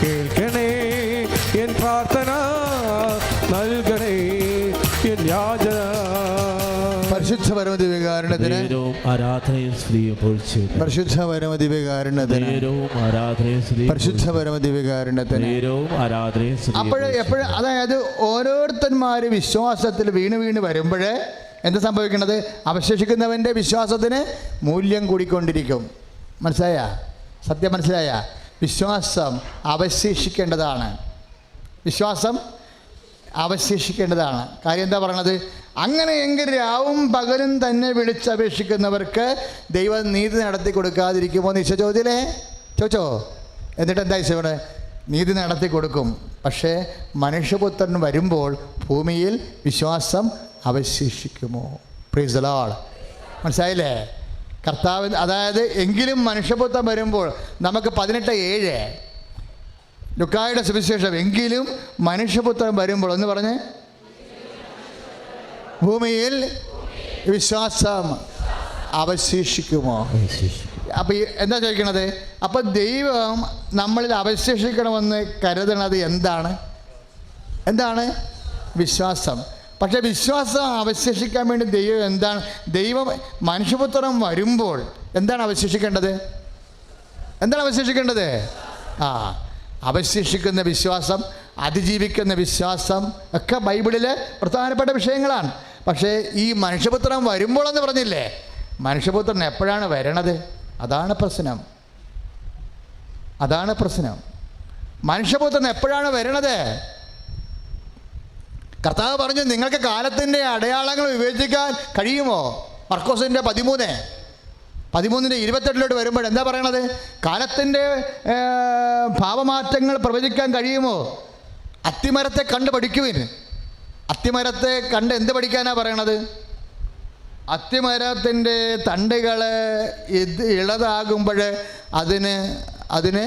കേൾക്കണേ എൻ പ്രാർത്ഥന, നൽകണേ എൻ യാചന. പരിശുദ്ധ പരമദിവ്യകാരുണ്യത്തിന് ആരാധനയും സ്തുതിയും പുകഴ്ചയും. പരിശുദ്ധ പരമദിവ്യകാരുണ്യത്തിന് ആരാധനയും സ്തുതിയും. പരിശുദ്ധ പരമദിവ്യകാരുണ്യത്തിന് ആരാധനയും സ്തുതിയും. എപ്പോഴും അതായത് ഓരോരുത്തന്മാർ വിശ്വാസത്തിൽ വീണ് വരുമ്പോൾ എന്താ സംഭവിക്കുന്നത്? അവശേഷിക്കുന്നവൻ്റെ വിശ്വാസത്തിന് മൂല്യം കൂടിക്കൊണ്ടിരിക്കും. മനസ്സിലായ? സത്യം മനസ്സിലായ? വിശ്വാസം അവശേഷിക്കേണ്ടതാണ്. വിശ്വാസം അവശേഷിക്കേണ്ടതാണ്. കാര്യം എന്താ പറയണത്? അങ്ങനെയെങ്കിൽ രാവും പകലും തന്നെ വിളിച്ചപേക്ഷിക്കുന്നവർക്ക് ദൈവം നീതി നടത്തി കൊടുക്കാതിരിക്കുമോ എന്ന് ഈശോ ചോദിച്ചോ. എന്നിട്ട് എന്താ ഈശോ ഇവിടെ? നീതി നടത്തി കൊടുക്കും. പക്ഷേ മനുഷ്യപുത്രൻ വരുമ്പോൾ ഭൂമിയിൽ വിശ്വാസം അവശേഷിക്കുമോ? Price the Lord. മനസ്സിലായില്ലേ? കർത്താവ് അതായത് എങ്കിലും മനുഷ്യപുത്രൻ വരുമ്പോൾ നമുക്ക് 18:7 ലുക്കായുടെ സുവിശേഷം, എങ്കിലും മനുഷ്യപുത്രൻ വരുമ്പോൾ എന്ന് പറഞ്ഞ് ഭൂമിയിൽ വിശ്വാസം അവശേഷിക്കുമോ? അപ്പം എന്താ ചോദിക്കണത്? അപ്പം ദൈവം നമ്മളിൽ അവശേഷിക്കണമെന്ന് കരുതണത് എന്താണ്? വിശ്വാസം. പക്ഷേ വിശ്വാസം അവശേഷിക്കാൻ വേണ്ടി ദൈവം മനുഷ്യപുത്രൻ വരുമ്പോൾ എന്താണ് അവശേഷിക്കേണ്ടത്? അവശേഷിക്കുന്ന വിശ്വാസം, അതിജീവിക്കുന്ന വിശ്വാസം ഒക്കെ ബൈബിളിലെ പ്രധാനപ്പെട്ട വിഷയങ്ങളാണ്. പക്ഷേ ഈ മനുഷ്യപുത്രൻ വരുമ്പോൾ എന്ന് പറഞ്ഞില്ലേ, മനുഷ്യപുത്രൻ എപ്പോഴാണ് വരണത്? അതാണ് പ്രശ്നം. മനുഷ്യപുത്രൻ എപ്പോഴാണ് വരണത്? കർത്താവ് പറഞ്ഞു, നിങ്ങൾക്ക് കാലത്തിൻ്റെ അടയാളങ്ങൾ വിവേചിക്കാൻ കഴിയുമോ? മർക്കോസിൻ്റെ 13:28 വരുമ്പോൾ എന്താ പറയണത്? കാലത്തിൻ്റെ ഭാവമാറ്റങ്ങൾ പ്രവചിക്കാൻ കഴിയുമോ? അത്തിമരത്തെ കണ്ട് പഠിക്കുവിൻ. അത്തിമരത്തെ കണ്ട് എന്ത് പഠിക്കാനാണ് പറയണത്? അത്തിമരത്തിൻ്റെ തണ്ടുകൾ ഇളതാകുമ്പോൾ അതിന്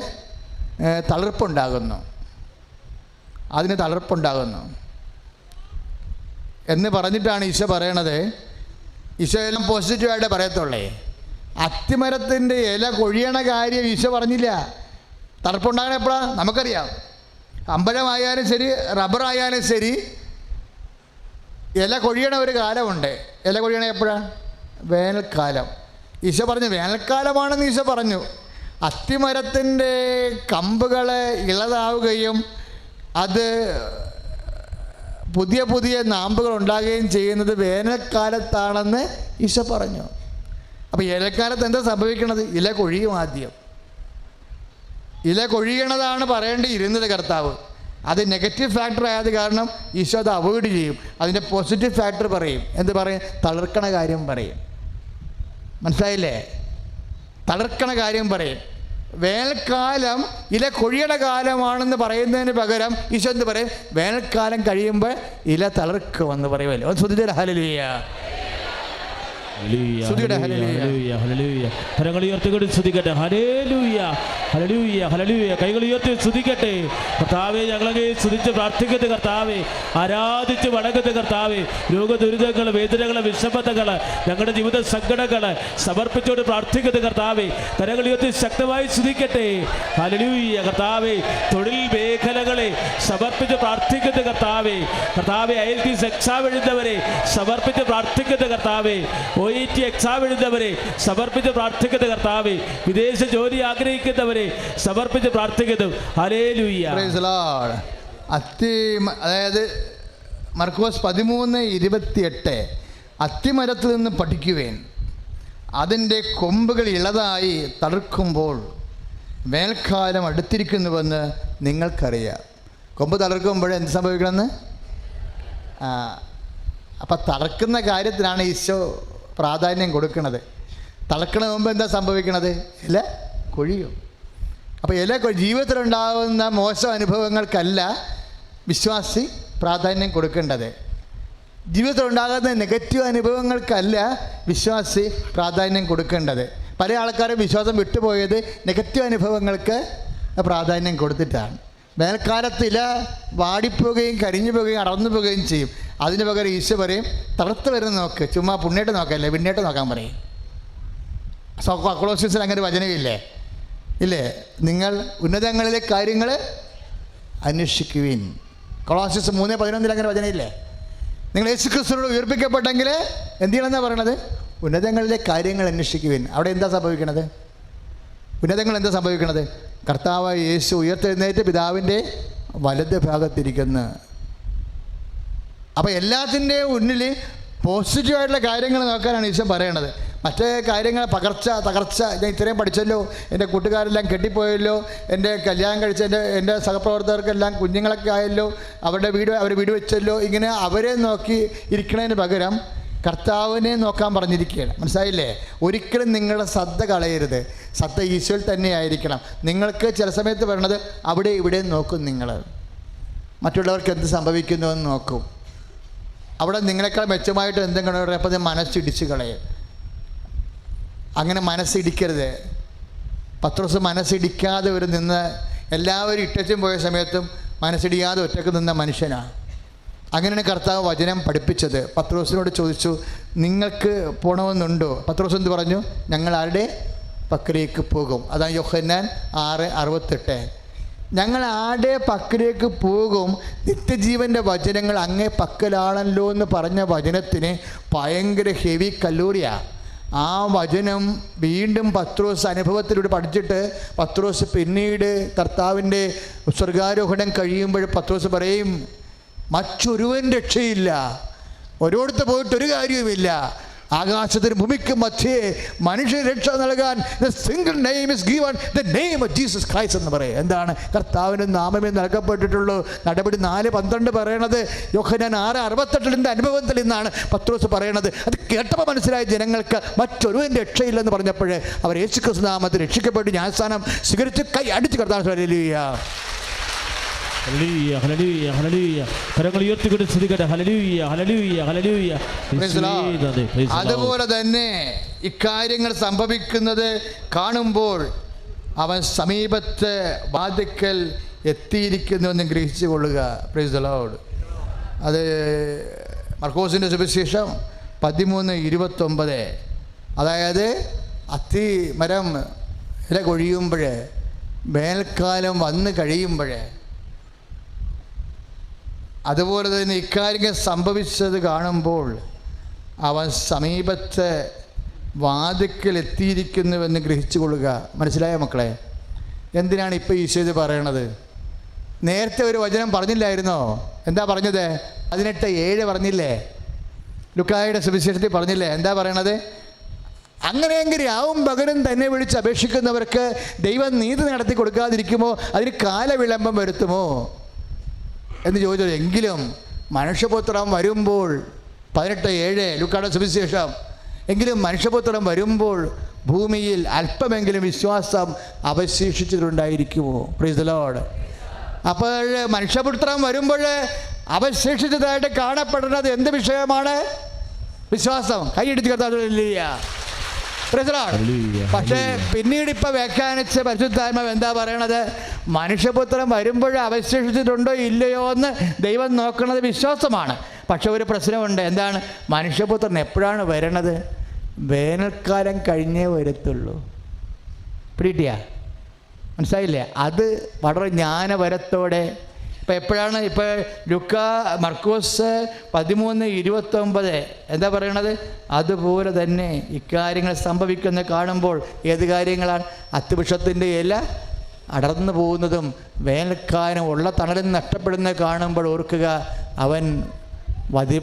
തളിർപ്പുണ്ടാകുന്നു എന്ന് പറഞ്ഞിട്ടാണ് ഈശോ പറയണത്. ഈശോ എല്ലാം പോസിറ്റീവായിട്ട് പറയത്തുള്ളേ. അത്തിമരത്തിൻ്റെ ഇല കൊഴിയണ കാര്യം ഈശോ പറഞ്ഞില്ല. തളിർപ്പുണ്ടാകണ എപ്പോഴാണ്? നമുക്കറിയാം. അമ്പഴമായാലും ശരി, റബ്ബറായാലും ശരി, ഇല കൊഴിയണ ഒരു കാലമുണ്ട്. ഇല കൊഴിയണ എപ്പോഴാണ്? വേനൽക്കാലം. ഈശോ പറഞ്ഞു വേനൽക്കാലമാണെന്ന് ഈശോ പറഞ്ഞു. അത്തിമരത്തിൻ്റെ കമ്പുകൾ ഇളതാവുകയും അത് പുതിയ നാമ്പുകൾ ഉണ്ടാകുകയും ചെയ്യുന്നത് വേനൽക്കാലത്താണെന്ന് ഈശോ പറഞ്ഞു. അപ്പോൾ വേനൽക്കാലത്ത് എന്താ സംഭവിക്കണത്? ഇല കൊഴിയും. ആദ്യം ഇല കൊഴിയണതാണ് പറയേണ്ടിയിരുന്നത് കർത്താവ്. അത് നെഗറ്റീവ് ഫാക്ടർ ആയത് കാരണം ഈശോ അത് അവോയ്ഡ് ചെയ്യും. അതിൻ്റെ പോസിറ്റീവ് ഫാക്ടർ പറയും. എന്ത് പറയും? തളിർക്കണ കാര്യം പറയും. മനസ്സിലായില്ലേ? തളിർക്കണ കാര്യം പറയും. വേനൽക്കാലം ഇല കൊഴിയണ കാലമാണെന്ന് പറയുന്നതിന് പകരം ഈശോ എന്ത് പറയും? വേനൽക്കാലം കഴിയുമ്പോൾ ഇല തളിർക്കുമെന്ന് പറയുമല്ലോ. ഒന്ന് ശ്രദ്ധിച്ചാൽ ഹല്ലേലൂയ. കരങ്ങൾ ഉയർത്തിക്കൊണ്ട് സ്തുതിക്കട്ടെ. ഹല്ലേലൂയ, ഹല്ലേലൂയ, ഹല്ലേലൂയ. കൈകൾ ഉയർത്തി സ്തുതിക്കട്ടെ. കർത്താവേ, ഞങ്ങളെ സ്തുതിച്ച് പ്രാർത്ഥിക്കട്ടെ. കർത്താവേ, ആരാധിച്ച് വണങ്ങട്ടെ. കർത്താവേ, രോഗദുരിതങ്ങൾ, വേദനകൾ, വിഷമതകൾ, ഞങ്ങളുടെ ജീവിത സങ്കടങ്ങൾ സമർപ്പിച്ചോട് പ്രാർത്ഥിക്കട്ടെ. കർത്താവേ, കരങ്ങൾ ഉയർത്തി ശക്തമായി സ്തുതിക്കട്ടെ. ഹല്ലേലൂയ. കർത്താവേ, തൊഴിൽ മേഖലകളെ സമർപ്പിച്ച് പ്രാർത്ഥിക്കട്ടെ. കർത്താവേ, IELTS എക്സാം എഴുതുന്നവരെ സമർപ്പിച്ച് പ്രാർത്ഥിക്കട്ടെ. കർത്താവേ, OET എക്സാം എഴുതുന്നവരെ സമർപ്പിച്ച് പ്രാർത്ഥിക്കട്ടെ. കർത്താവേ, വിദേശ ജോലി ആഗ്രഹിക്കുന്നവരെ സമർപ്പിച്ച് പ്രാർത്ഥിക്കുന്നു. ഹല്ലേലൂയ. Price the Lord. അതായത് മർക്കോസ് 13:28 അത്തിമരത്തിൽ നിന്ന് പഠിക്കുവേൻ, അതിൻ്റെ കൊമ്പുകൾ ഇളതായി തളിർക്കുമ്പോൾ വേനൽക്കാലം അടുത്തിരിക്കുന്നുവെന്ന് നിങ്ങൾക്കറിയാം. കൊമ്പ് തളിർക്കുമ്പോൾ എന്ത് സംഭവിക്കണമെന്ന്? അപ്പം തളർക്കുന്ന കാര്യത്തിനാണ് ഈശോ പ്രാധാന്യം കൊടുക്കുന്നത്. തളർക്കണ മുമ്പ് എന്താ സംഭവിക്കണത്? ഇല കൊഴിയും. അപ്പോൾ ജീവിതത്തിലുണ്ടാകുന്ന മോശം അനുഭവങ്ങൾക്കല്ല വിശ്വാസി പ്രാധാന്യം കൊടുക്കേണ്ടത്. ജീവിതത്തിലുണ്ടാകുന്ന നെഗറ്റീവ് അനുഭവങ്ങൾക്കല്ല വിശ്വാസി പ്രാധാന്യം കൊടുക്കേണ്ടത്. പല ആൾക്കാരും വിശ്വാസം വിട്ടുപോയത് നെഗറ്റീവ് അനുഭവങ്ങൾക്ക് പ്രാധാന്യം കൊടുത്തിട്ടാണ്. വേനൽക്കാലത്ത് ഇല വാടിപ്പോവുകയും കരിഞ്ഞു പോവുകയും അടർന്നു പോവുകയും ചെയ്യും. അതിന് പകരം ഈശോ പറയും, തളർത്ത് വരുന്ന നോക്ക്, ചുമ്മാ പുണ്ണിട്ട് നോക്കല്ലേ, പിന്നീട്ട് നോക്കാൻ പറയും. കൊളോസ്യൻസിൽ അങ്ങനെ വചനമില്ലേ? ഇല്ലേ? നിങ്ങൾ ഉന്നതങ്ങളിലെ കാര്യങ്ങൾ അന്വേഷിക്കുവിൻ. കൊളോസ്യസ് 3:11 അങ്ങനെ വചനമില്ലേ? നിങ്ങൾ യേശുക്രിസ്തുവിനോട് ഉയർപ്പിക്കപ്പെട്ടെങ്കിൽ എന്ത് ചെയ്യണമെന്നാണ് പറയണത്? ഉന്നതങ്ങളിലെ കാര്യങ്ങൾ അന്വേഷിക്കുവിൻ. അവിടെ എന്താ സംഭവിക്കണത്? ഉന്നതങ്ങൾ എന്താ സംഭവിക്കണത്? കർത്താവായ യേശു ഉയർത്തെഴുന്നേറ്റ് പിതാവിൻ്റെ വലത് ഭാഗത്തിരിക്കുന്നു. അപ്പോൾ എല്ലാത്തിൻ്റെയും മുന്നിൽ പോസിറ്റീവായിട്ടുള്ള കാര്യങ്ങൾ നോക്കാനാണ് ഈശോ പറയണത്. മറ്റേ കാര്യങ്ങൾ തകർച്ച, ഞാൻ ഇത്രയും പഠിച്ചല്ലോ, എൻ്റെ കൂട്ടുകാരെല്ലാം കെട്ടിപ്പോയല്ലോ, എൻ്റെ കല്യാണം കഴിച്ച എൻ്റെ സഹപ്രവർത്തകർക്കെല്ലാം കുഞ്ഞുങ്ങളൊക്കെ ആയല്ലോ, അവർ വീട് വെച്ചല്ലോ, ഇങ്ങനെ അവരെ നോക്കി ഇരിക്കണതിന് പകരം കർത്താവിനെ നോക്കാൻ പറഞ്ഞിരിക്കുകയാണ്. മനസ്സിലായില്ലേ? ഒരിക്കലും നിങ്ങളുടെ ശ്രദ്ധ കളയരുത്. ശ്രദ്ധ ഈശോയിൽ തന്നെ ആയിരിക്കണം. നിങ്ങൾക്ക് ചില സമയത്ത് പറയണത് അവിടെ ഇവിടെ നോക്കും. നിങ്ങൾ മറ്റുള്ളവർക്ക് എന്ത് സംഭവിക്കുന്നു എന്ന് നോക്കും. അവിടെ നിങ്ങളെക്കാൾ മെച്ചമായിട്ട് എന്തെങ്കിലും അപ്പോൾ അത് മനസ്സിടിച്ച് കളയും. അങ്ങനെ മനസ്സിടിക്കരുത്. പത്രോസ് മനസ്സിടിക്കാതെ ഒരു നിന്ന് എല്ലാവരും ഇട്ടച്ചും പോയ സമയത്തും മനസ്സിടിയാതെ ഒറ്റക്ക് നിന്ന മനുഷ്യനാണ്. അങ്ങനെയാണ് കർത്താവ് വചനം പഠിപ്പിച്ചത്. പത്രോസിനോട് ചോദിച്ചു, നിങ്ങൾക്ക് പോകണമെന്നുണ്ടോ? പത്രോസ് എന്ത് പറഞ്ഞു? ഞങ്ങൾ ആരുടെ പക്കലേക്ക് പോകും. അതാണ് യോഹന്നാൻ 6:68. ഞങ്ങൾ ആരുടെ പക്കലേക്ക് പോകും? നിത്യജീവൻ്റെ വചനങ്ങൾ അങ്ങേ പക്കലാണല്ലോ എന്ന് പറഞ്ഞ വചനത്തിന് ഭയങ്കര ഹെവി കലോറിയാണ്. ആ വചനം വീണ്ടും പത്രോസ് അനുഭവത്തിലൂടെ പഠിച്ചിട്ട് പത്രോസ് പിന്നീട് കർത്താവിൻ്റെ സ്വർഗാരോഹണം കഴിയുമ്പോൾ പത്രോസ് പറയും, മറ്റൊരുവൻ രക്ഷയില്ല, ഒരിടത്ത് പോയിട്ടൊരു കാര്യവുമില്ല, ആകാശത്തിന് ഭൂമിക്ക് മധ്യേ മനുഷ്യന് രക്ഷ നൽകാൻ the single name is given, the name of Jesus Christ എന്ന് പറയും. എന്താണ്? കർത്താവിൻ്റെ നാമമേ നൽകപ്പെട്ടിട്ടുള്ളൂ. നടപടി 4:12 പറയണത് യോഹന്നാൻ 6:68 അനുഭവത്തിൽ നിന്നാണ് പത്രോസ് പറയണത്. അത് കേട്ടപ്പോൾ മനസ്സിലായ ജനങ്ങൾക്ക് മറ്റൊരുവൻ രക്ഷയില്ലെന്ന് പറഞ്ഞപ്പോൾ അവർ യേശുക്രിസ്തു നാമത്തിൽ രക്ഷിക്കപ്പെട്ട് ജ്ഞാനസ്നാനം സ്വീകരിച്ച് കൈ അടിച്ച് കർത്താവ് ഹല്ലേലൂയ. ഹല്ലേലൂയ, ഹല്ലേലൂയ, ഹല്ലേലൂയ. കരങ്ങൾ ഉയർത്തിക്കൊണ്ട് സ്തുതിക്കട്ടെ. ഹല്ലേലൂയ, ഹല്ലേലൂയ, ഹല്ലേലൂയ. അതുപോലെ തന്നെ ഇക്കാര്യങ്ങൾ സംഭവിക്കുന്നത് കാണുമ്പോൾ അവൻ സമീപത്ത് വാതിക്കൽ എത്തിയിരിക്കുന്നുവെന്ന് ഗ്രഹിച്ചു കൊള്ളുക. Price the Lord. അത് മർക്കോസിൻ്റെ സുവിശേഷം 13:29. അതായത് അത്തി മരം ഇല കൊഴിയുമ്പോൾ, വേനൽക്കാലം വന്ന് കഴിയുമ്പോൾ, അതുപോലെ തന്നെ ഇക്കാര്യങ്ങൾ സംഭവിച്ചത് കാണുമ്പോൾ അവൻ സമീപത്ത് വാതിക്കൽ എത്തിയിരിക്കുന്നുവെന്ന് ഗ്രഹിച്ചു കൊള്ളുക. മനസ്സിലായ മക്കളെ? എന്തിനാണ് ഇപ്പോൾ ഈശോ ഇത് പറയണത്? നേരത്തെ ഒരു വചനം പറഞ്ഞില്ലായിരുന്നോ? എന്താ പറഞ്ഞത്? 18:7 പറഞ്ഞില്ലേ? ലുക്കായുടെ സുവിശേഷത്തിൽ പറഞ്ഞില്ലേ? എന്താ പറയണത്? അങ്ങനെയെങ്കിൽ രാവും പകലും തന്നെ വിളിച്ച് അപേക്ഷിക്കുന്നവർക്ക് ദൈവം നീതി നടത്തി കൊടുക്കാതിരിക്കുമോ? അതിന് കാലവിളംബം വരുത്തുമോ എന്ന് ചോദിച്ചത്. എങ്കിലും മനുഷ്യപുത്രൻ വരുമ്പോൾ, 18:7 ലുക്കായുടെ സുവിശേഷം, എങ്കിലും മനുഷ്യപുത്രൻ വരുമ്പോൾ ഭൂമിയിൽ അല്പമെങ്കിലും വിശ്വാസം അവശേഷിച്ചിട്ടുണ്ടായിരിക്കുമോ? Price the Lord. അപ്പോൾ മനുഷ്യപുത്രൻ വരുമ്പോൾ അവശേഷിച്ചതായിട്ട് കാണപ്പെടുന്നത് എന്ത് വിഷയമാണ്? വിശ്വാസം. കൈയടിച്ച് കർത്താവില്ല. പക്ഷേ പിന്നീട് ഇപ്പം വ്യാഖ്യാനിച്ച പരിശുദ്ധാത്മാവ് എന്താ പറയണത്? മനുഷ്യപുത്രൻ വരുമ്പോൾ അവശേഷിച്ചിട്ടുണ്ടോ ഇല്ലയോ എന്ന് ദൈവം നോക്കുന്നത് വിശ്വാസമാണ്. പക്ഷെ ഒരു പ്രശ്നമുണ്ട്. എന്താണ്? മനുഷ്യപുത്രൻ എപ്പോഴാണ് വരണത്? വേനൽക്കാലം കഴിഞ്ഞേ വരത്തുള്ളൂ. പിടികിട്ടിയ? മനസ്സിലായില്ലേ? അത് വളരെ ജ്ഞാനവരത്തോടെ. ഇപ്പം എപ്പോഴാണ്? ഇപ്പോൾ മർക്കോസ് 13:29 എന്താ പറയണത്? അതുപോലെ തന്നെ ഇക്കാര്യങ്ങൾ സംഭവിക്കുന്ന കാണുമ്പോൾ, ഏത് കാര്യങ്ങളാണ്? അത്തിവൃക്ഷത്തിൻ്റെ ഇല അടർന്നു പോകുന്നതും വേനൽക്കാലം ഉള്ള തണലിൽ നഷ്ടപ്പെടുന്നത് കാണുമ്പോൾ ഓർക്കുക, അവൻ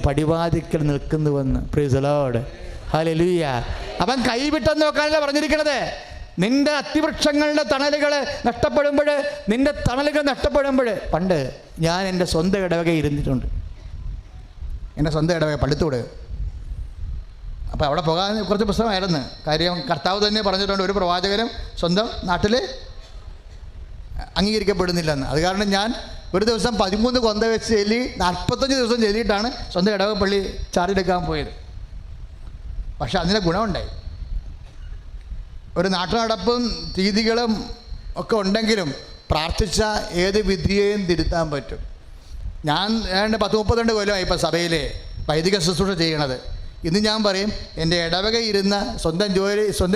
പടിവാതിക്കൽ നിൽക്കുന്നുവെന്ന്. Praise the lord. ഹല്ലേലൂയ. അവൻ കൈവിട്ടെന്ന് നോക്കാനല്ല പറഞ്ഞിരിക്കണത്. നിന്റെ അത്തിവൃക്ഷങ്ങളുടെ തണലുകൾ നഷ്ടപ്പെടുമ്പോൾ, നിന്റെ തണലുകൾ നഷ്ടപ്പെടുമ്പോൾ, പണ്ട് ഞാൻ എൻ്റെ സ്വന്തം ഇടവക ഇരുന്നിട്ടുണ്ട്. എൻ്റെ സ്വന്തം ഇടവക പള്ളിത്തോട്. അപ്പോൾ അവിടെ പോകാൻ കുറച്ച് പ്രശ്നമായിരുന്നു. കാര്യം കർത്താവ് തന്നെ പറഞ്ഞിട്ടുണ്ട്, ഒരു പ്രവാചകനും സ്വന്തം നാട്ടിൽ അംഗീകരിക്കപ്പെടുന്നില്ലെന്ന്. അത് കാരണം ഞാൻ ഒരു ദിവസം 13 കൊന്ത വെച്ച് ചെല്ലി 45 ദിവസം ചെല്ലിയിട്ടാണ് സ്വന്തം ഇടവക പള്ളി ചാർജ് എടുക്കാൻ പോയത്. പക്ഷെ അതിൻ്റെ ഗുണമുണ്ടായി. ഒരു നാട്ടുനടപ്പും രീതികളും ഒക്കെ ഉണ്ടെങ്കിലും പ്രാർത്ഥിച്ച ഏത് വിധിയെയും തിരുത്താൻ പറ്റും. ഞാൻ 10-32 കൊല്ലമായി ഇപ്പോൾ സഭയിൽ വൈദിക ശുശ്രൂഷ ചെയ്യണത്. ഇന്ന് ഞാൻ പറയും, എൻ്റെ ഇടവക ഇരുന്ന സ്വന്തം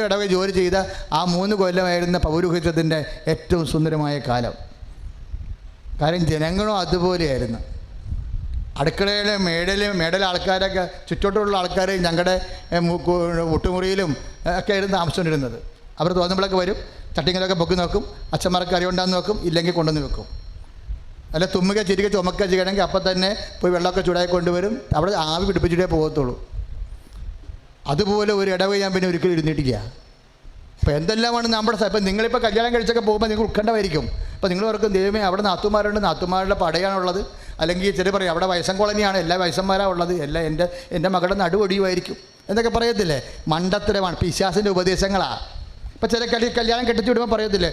ഇടവക ജോലി ചെയ്ത ആ 3 കൊല്ലമായിരുന്ന പൗരോഹിത്യത്തിൻ്റെ ഏറ്റവും സുന്ദരമായ കാലം. കാര്യം ജനങ്ങളും അതുപോലെയായിരുന്നു. അടുക്കളയിലെ മേടയിലെ ആൾക്കാരൊക്കെ, ചുറ്റോട്ടുള്ള ആൾക്കാർ ഞങ്ങളുടെ ഒട്ടുമുറിയിലും ഒക്കെ ആയിരുന്നു താമസിച്ചുകൊണ്ടിരുന്നത്. അവർ തോന്നുമ്പോഴൊക്കെ വരും, ചട്ടിങ്ങളൊക്കെ പൊക്കി നോക്കും, അച്ഛന്മാർക്ക് അറിവുണ്ടാന്ന് നോക്കും, ഇല്ലെങ്കിൽ കൊണ്ടുവന്ന് വെക്കും. അല്ല തുമ്മുക ചിരിക ചുമക്കുക ചെയ്യണമെങ്കിൽ അപ്പം തന്നെ പോയി വെള്ളമൊക്കെ ചൂടായി കൊണ്ടുവരും. അവിടെ ആവി പിടിപ്പിച്ചിട്ടേ പോകത്തുള്ളൂ. അതുപോലെ ഒരു ഇടവ ഞാൻ പിന്നെ ഒരിക്കലും ഇരുന്നിട്ടില്ല. അപ്പോൾ എന്തെല്ലാമാണ് നമ്മുടെ ഇപ്പം നിങ്ങളിപ്പോൾ കല്യാണം കഴിച്ചൊക്കെ പോകുമ്പോൾ നിങ്ങൾ ഉത്കണ്ഠമായിരിക്കും. അപ്പോൾ നിങ്ങൾ ഓർക്കും, ദൈവമേ അവിടെ നാത്തുമാരുണ്ട്, നാത്തുമാരുടെ പടയാണുള്ളത്, അല്ലെങ്കിൽ ചെറിയ പറയും അവിടെ വയസ്സൻ കോളനിയാണ്, എല്ലാ വയസ്സന്മാരാണ് ഉള്ളത്, എല്ലാം എൻ്റെ മകളുടെ നടുവൊടിയുമായിരിക്കും എന്നൊക്കെ പറയത്തില്ലേ. മണ്ടത്തരമാണ്, പിശാസിൻ്റെ ഉപദേശങ്ങളാണ്. ഇപ്പം ചില കല്യാണം കെട്ടിച്ച് വിടുമ്പോൾ പറയത്തില്ലേ,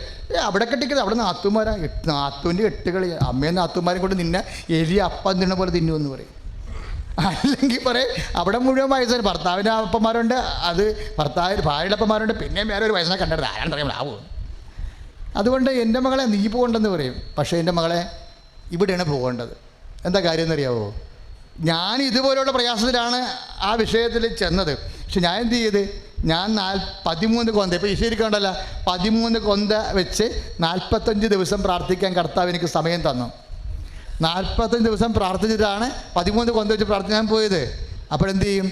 അവിടെ കെട്ടിക്കുന്നത് അവിടെ നാത്തുമാരാണ്, നാത്തുവിൻ്റെ കെട്ടുകളി, അമ്മയും നാത്തുമാരും കൊണ്ട് നിന്നെ എലി അപ്പം തിന്ന പോലെ തിന്നുമെന്ന് പറയും. അല്ലെങ്കിൽ പറയും അവിടെ മുഴുവൻ വയസ്സാണ്, ഭർത്താവിൻ്റെ അപ്പന്മാരുണ്ട്, അത് ഭാര്യയുടെ അപ്പന്മാരുണ്ട്, പിന്നെയും വേറെ ഒരു വയസ്സിനെ കണ്ടത് ആരാണ്ടറിയാം ആവും. അതുകൊണ്ട് എൻ്റെ മകളെ നീ പോകണ്ടെന്ന് പറയും. പക്ഷേ എൻ്റെ മകളെ ഇവിടെയാണ് പോകേണ്ടത്. എന്താ കാര്യം എന്നറിയാവോ? ഞാൻ ഇതുപോലെയുള്ള പ്രയാസത്തിലാണ് ആ വിഷയത്തിൽ ചെന്നത്. പക്ഷെ ഞാൻ എന്ത് ചെയ്ത്, ഞാൻ 13 കൊന്ത, ഇപ്പോൾ ഈശ്വരിക്കണ്ടല്ല, 13 കൊന്ത വെച്ച് 45 ദിവസം പ്രാർത്ഥിക്കാൻ കർത്താവ് എനിക്ക് സമയം തന്നു. 45 ദിവസം പ്രാർത്ഥിച്ചിട്ടാണ് 13 കൊന്ത വെച്ച് പ്രാർത്ഥിക്കാൻ പോയത്. അപ്പോഴെന്ത് ചെയ്യും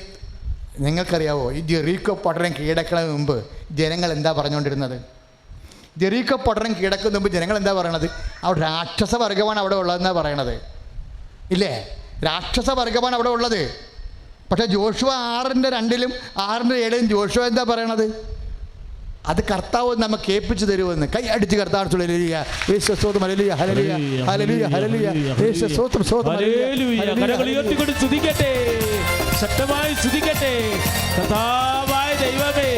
നിങ്ങൾക്കറിയാവോ? ഈ ജെറീക്കോ പട്ടണം കീഴടക്കുന്നതിന് മുമ്പ് ജനങ്ങൾ എന്താ പറഞ്ഞുകൊണ്ടിരുന്നത്? ജെറീക്കോ പട്ടണം കീഴടക്കുന്നതിന് മുമ്പ് ജനങ്ങൾ എന്താ പറയണത്? അവിടെ രാക്ഷസ വർഗമാണ് അവിടെ ഉള്ളതെന്നാണ് പറയണത്, ഇല്ലേ? രാക്ഷസ വർഗമാണ് അവിടെ ഉള്ളത്. പക്ഷേ ജോഷുവ 6:2 6:7 ജോഷുവ എന്താ പറയണത്? അത് കർത്താവ് നമുക്ക് ഏൽപ്പിച്ചു തരുമെന്ന്. കൈ അടിച്ച് കർത്താവ് ശക്തമായി സ്തുതിക്കട്ടെ. കർത്താവായ ദൈവമേ,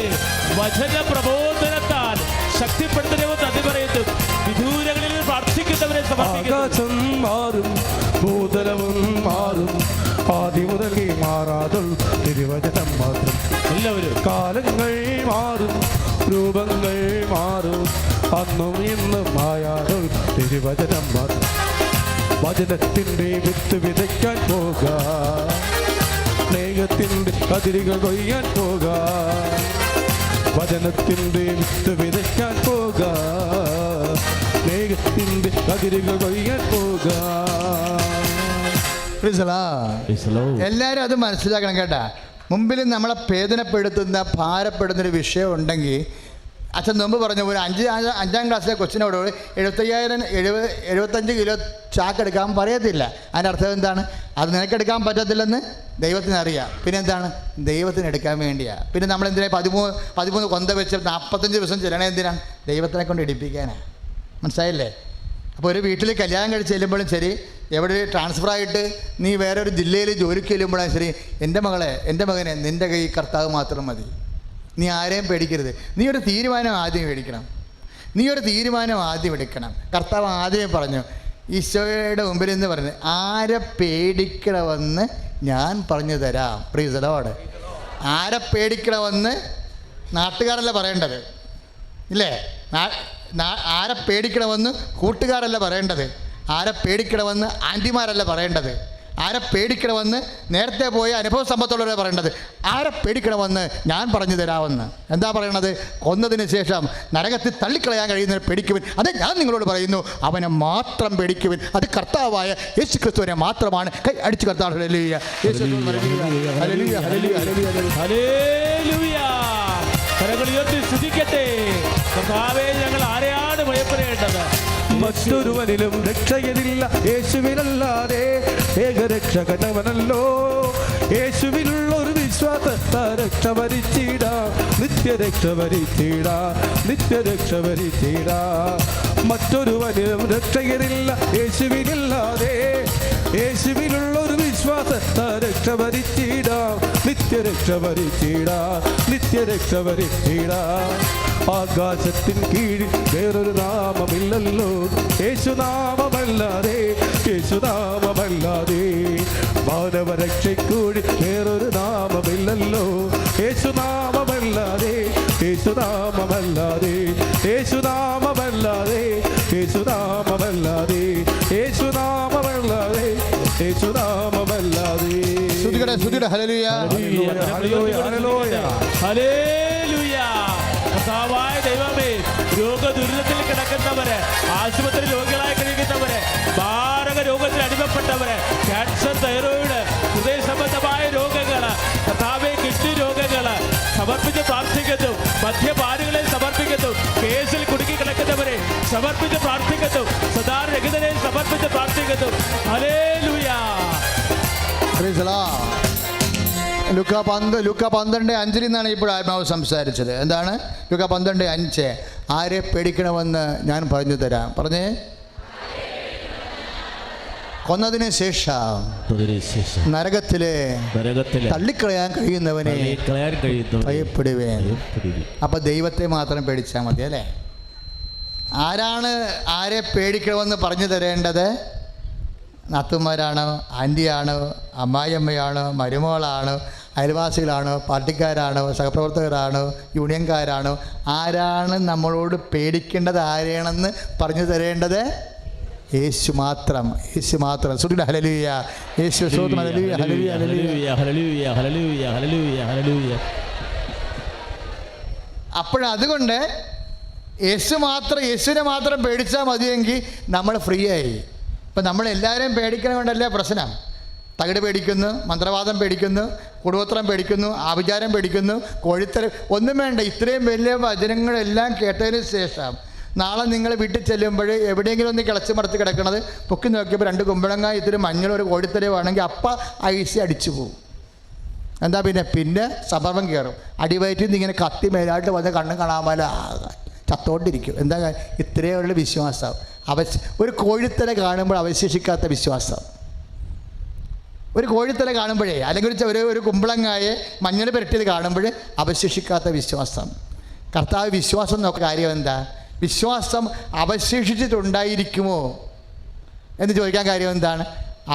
വചന പ്രബോധനത്താൽ ശക്തിപ്പെടുത്തണമെന്ന് അതിപറയുന്നു. വിദൂരങ്ങളിൽ പ്രാർത്ഥിക്കുന്നവരെ ആകാശം മാറും, ഭൂതലവും മാറും, ആദ്യം മുതൽ മാറാതുൾ തിരുവചനം മാത്രം. എല്ലാവരും കാലങ്ങൾ മാറും, രൂപങ്ങൾ മാറും, അന്നും ഇന്നും മായാതുൾ തിരുവചനം മാത്രം. വചനത്തിൻ്റെ വിത്ത് വിതയ്ക്കാൻ പോക, സ്നേഹത്തിൻ്റെ കതിരുകൾ കൊയ്യാൻ പോക, വചനത്തിൻ്റെ വിത്ത് വിതയ്ക്കാൻ പോക, സ്നേഹത്തിൻ്റെ കതിരുകൾ കൊയ്യാൻ പോക. എല്ലാവരും അത് മനസ്സിലാക്കണം കേട്ടാ. മുമ്പിൽ നമ്മളെ വേദനപ്പെടുത്തുന്ന ഭാരപ്പെടുന്നൊരു വിഷയം ഉണ്ടെങ്കിൽ, അച്ഛൻ മുമ്പ് പറഞ്ഞ പോലെ 5ാം ക്ലാസ്സിലെ കൊച്ചിനോട് 75 കിലോ ചാക്കെടുക്കാൻ പറയത്തില്ല. അതിൻ്റെ അർത്ഥം എന്താണ്? അത് നിനക്കെടുക്കാൻ പറ്റത്തില്ലെന്ന് ദൈവത്തിന് അറിയാം. പിന്നെ എന്താണ്? ദൈവത്തിന് എടുക്കാൻ വേണ്ടിയാണ്. പിന്നെ നമ്മളെന്തിനാ 13 കൊന്ത വെച്ച് 45 ദിവസം ചെല്ലണേ? എന്തിനാണ്? ദൈവത്തിനെ കൊണ്ട് ഇടിപ്പിക്കാനാണ്. മനസ്സിലായില്ലേ? അപ്പോൾ ഒരു വീട്ടിൽ കല്യാണം കഴിച്ച് ചെല്ലുമ്പോഴും ശരി, എവിടെ ട്രാൻസ്ഫറായിട്ട് നീ വേറെ ഒരു ജില്ലയിൽ ജോലിക്ക് ചെല്ലുമ്പോഴും ശരി, എൻ്റെ മകനെ നിൻ്റെ കൈ കർത്താവ് മാത്രം മതി, നീ ആരെയും പേടിക്കരുത്. നീ ഒരു തീരുമാനം ആദ്യം എടുക്കണം. കർത്താവ് ആദ്യമേ പറഞ്ഞു, ഈശോയുടെ മുമ്പിൽ എന്ന് പറഞ്ഞു, ആരെ പേടിക്കണമെന്ന് ഞാൻ പറഞ്ഞു തരാം. Price the Lord. ആരെ പേടിക്കണമെന്ന് നാട്ടുകാരല്ല പറയേണ്ടത്, ഇല്ലേ? ആരെ പേടിക്കണമെന്ന് കൂട്ടുകാരല്ല പറയേണ്ടത്, ആരെ പേടിക്കണമെന്ന് ആൻറ്റിമാരല്ല പറയേണ്ടത്, ആരെ പേടിക്കണമെന്ന് നേരത്തെ പോയ അനുഭവ സമ്പത്തുള്ളവരെ പറയേണ്ടത്, ആരെ പേടിക്കണമെന്ന് ഞാൻ പറഞ്ഞു തരാമെന്ന്. എന്താ പറയണത്? കൊന്നതിന് ശേഷം നരകത്തിൽ തള്ളിക്കളയാൻ കഴിയുന്നവരെ പേടിക്കുവിൻ, അത് ഞാൻ നിങ്ങളോട് പറയുന്നു. അവനെ മാത്രം പേടിക്കുവിൻ, അത് കർത്താവായ യേശു ക്രിസ്തുവിനെ മാത്രമാണ്. കൈ അടിച്ച് കർത്താവ് സ്തുതിക്കട്ടെ. കർത്താവേ, ഞങ്ങൾ ആരെയാണ് ഭയപ്പെടേണ്ടത്? മറ്റൊരുവനിലും രക്ഷകനില്ല യേശുവിനല്ലാതെ, ഏകരക്ഷകനവനല്ലോ. യേശുവിലുള്ള ഒരു വിശ്വാസത്താ രക്ഷ വരിച്ചിടാ, നിത്യരക്ഷ വരിച്ചിടാ. മറ്റൊരുവനിലും രക്ഷകനില്ല യേശുവിനല്ലാതെ, യേശുവിലുള്ള ഒരു വിശ്വാസത്താ രക്ഷ വരിച്ചിടാ, നിത്യരക്ഷ വരിച്ചിടാ. ആകാശത്തിൻ കീഴിൽ വേറൊരു നാമമില്ലല്ലോ, യേശുനാമമല്ലാതെ. മാനവരക്ഷയ്ക്കൂടി വേറൊരു നാമമില്ലല്ലോ, യേശുനാമമല്ലാതെ. ശ്രുതികടെ ശ്രുതിയുടെ ഹല്ലേലൂയ. കർത്താവായ ദൈവമേ, രോഗദുരിതത്തിൽ കിടക്കുന്നവര്, ആശുപത്രി രോഗികളായി കഴിയുന്നവര്, മാരക രോഗത്തിൽ അടിമപ്പെട്ടവര്, ക്യാൻസർ, തൈറോയിഡ്, ഹൃദയ സംബന്ധമായ രോഗങ്ങള്, കർത്താവേ കിഡ്നി രോഗങ്ങള് സമർപ്പിച്ച് പ്രാർത്ഥിക്കുന്നു. മദ്യപാനികളെ സമർപ്പിക്കുന്നു. കേസിൽ കുടുങ്ങി കിടക്കുന്നവരെ സമർപ്പിച്ച് പ്രാർത്ഥിക്കുന്നു. സദാരഹിതരെ സമർപ്പിച്ച് പ്രാർത്ഥിക്കുന്നു. ഹല്ലേലൂയ. Praise the Lord. ലുക്ക 12:5 നിന്നാണ് ഇപ്പോൾ ആത്മാവ് സംസാരിച്ചത്. എന്താണ്? ലുക്ക 12:5. ആരെ പേടിക്കണമെന്ന് ഞാൻ പറഞ്ഞു തരാം. പറഞ്ഞേ. കൊന്നതിന് ശേഷം നരകത്തിലെ തള്ളിക്കളയാൻ കഴിയുന്നവനെ ഭയപ്പെടുവേൻ. അപ്പൊ ദൈവത്തെ മാത്രം പേടിച്ചാൽ മതി അല്ലേ? ആരാണ് ആരെ പേടിക്കണമെന്ന് പറഞ്ഞു തരേണ്ടത്? നാത്തുമാരാണോ, ആൻറ്റിയാണോ, അമ്മായിയമ്മയാണോ, മരുമകളാണോ, അയൽവാസികളാണോ, പാർട്ടിക്കാരാണോ, സഹപ്രവർത്തകരാണോ, യൂണിയൻകാരാണോ? ആരാണ് നമ്മളോട് പേടിക്കേണ്ടത്, ആരെയാണെന്ന് പറഞ്ഞു തരേണ്ടത്? യേശു മാത്രം. യേശു മാത്രം. സുഖിട ഹല്ലേലൂയ. യേശു സ്തോത്രം. ഹല്ലേലൂയ ഹല്ലേലൂയ ഹല്ലേലൂയ ഹല്ലേലൂയ ഹല്ലേലൂയ ഹല്ലേലൂയ ഹല്ലേലൂയ. അപ്പോഴതുകൊണ്ട് യേശുവിനെ മാത്രം പേടിച്ചാൽ മതിയെങ്കിൽ നമ്മൾ ഫ്രീ ആയി. ഇപ്പം നമ്മളെല്ലാവരെയും പേടിക്കണമുണ്ടല്ലേ പ്രശ്നം. തകിട് പേടിക്കുന്നു, മന്ത്രവാദം പേടിക്കുന്നു, കുടുംബത്രം പേടിക്കുന്നു, ആഭിചാരം പേടിക്കുന്നു, കോഴിത്തരം, ഒന്നും വേണ്ട. ഇത്രയും വലിയ വചനങ്ങളെല്ലാം കേട്ടതിന് ശേഷം നാളെ നിങ്ങൾ വീട്ടിൽ ചെല്ലുമ്പോൾ എവിടെയെങ്കിലും ഒന്ന് കിളച്ച് മറച്ച് കിടക്കണത് പൊക്കി നോക്കിയപ്പോൾ 2 കുമ്പളങ്ങ ഇത്തിരി മഞ്ഞൾ ഒരു കോഴിത്തരവാണെങ്കിൽ അപ്പം ഐസി അടിച്ചു പോകും. എന്താ പിന്നെ സബർവം കയറും. അടിവയറ്റിൽ നിന്ന് ഇങ്ങനെ കത്തി മേലായിട്ട് വന്ന് കണ്ണും കാണാമല ചത്തോണ്ടിരിക്കും. എന്താ ഇത്രയുള്ള വിശ്വാസം. ഒരു കോഴിത്തല കാണുമ്പോൾ അവശേഷിക്കാത്ത വിശ്വാസം. ഒരു കോഴിത്തല കാണുമ്പോഴേ, അല്ലെങ്കിൽ ഒരു കുമ്പളങ്ങായെ മഞ്ഞൾ പുരട്ടിയത് കാണുമ്പോൾ അവശേഷിക്കാത്ത വിശ്വാസം. കർത്താവ് വിശ്വാസം നോക്കുക. കാര്യം എന്താ? വിശ്വാസം അവശേഷിച്ചിട്ടുണ്ടായിരിക്കുമോ എന്ന് ചോദിക്കാൻ കാര്യം എന്താണ്?